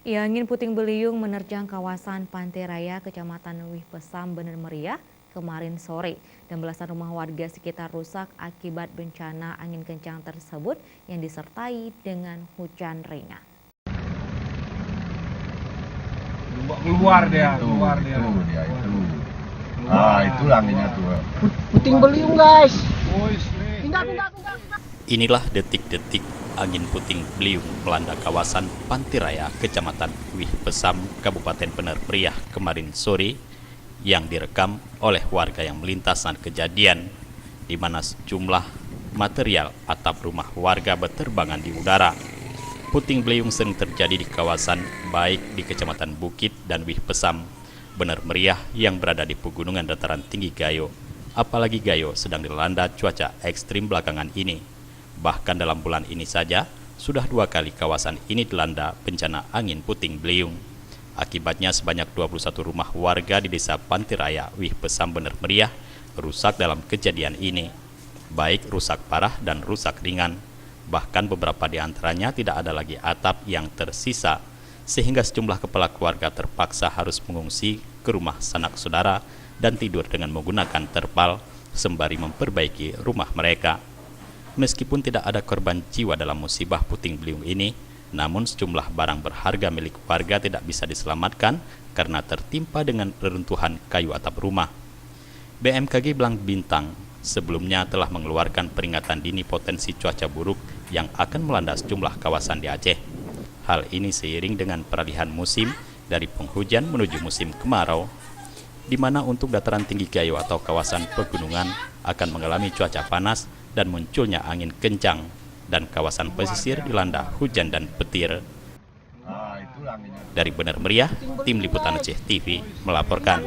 Ya, angin puting beliung menerjang kawasan Pantai Raya, Kecamatan Wih Pesam, Bener Meriah kemarin sore. Dan belasan rumah warga sekitar rusak akibat bencana angin kencang tersebut yang disertai dengan hujan ringan. Keluar dia. Itu anginnya tuh. Puting beliung, guys. Pindah. Inilah detik-detik angin puting beliung melanda kawasan Pantai Raya, Kecamatan Wih Pesam, Kabupaten Bener Meriah kemarin sore yang direkam oleh warga yang melintas saat kejadian, di mana sejumlah material atap rumah warga berterbangan di udara. Puting beliung sering terjadi di kawasan baik di Kecamatan Bukit dan Wih Pesam, Bener Meriah yang berada di pegunungan dataran tinggi Gayo. Apalagi Gayo sedang dilanda cuaca ekstrim belakangan ini. Bahkan dalam bulan ini saja, sudah 2 kali kawasan ini dilanda bencana angin puting beliung. Akibatnya sebanyak 21 rumah warga di desa Pantai Raya, Wih Pesam, Bener Meriah rusak dalam kejadian ini. Baik rusak parah dan rusak ringan. Bahkan beberapa di antaranya tidak ada lagi atap yang tersisa, sehingga sejumlah kepala keluarga terpaksa harus mengungsi ke rumah sanak saudara dan tidur dengan menggunakan terpal sembari memperbaiki rumah mereka. Meskipun tidak ada korban jiwa dalam musibah puting beliung ini, namun sejumlah barang berharga milik warga tidak bisa diselamatkan karena tertimpa dengan reruntuhan kayu atap rumah. BMKG Belang Bintang sebelumnya telah mengeluarkan peringatan dini potensi cuaca buruk yang akan melanda sejumlah kawasan di Aceh. Hal ini seiring dengan peralihan musim dari penghujan menuju musim kemarau, di mana untuk dataran tinggi Gayo atau kawasan pegunungan akan mengalami cuaca panas dan munculnya angin kencang, dan kawasan pesisir dilanda hujan dan petir. Dari Bener Meriah, Tim Liputan Aceh TV melaporkan.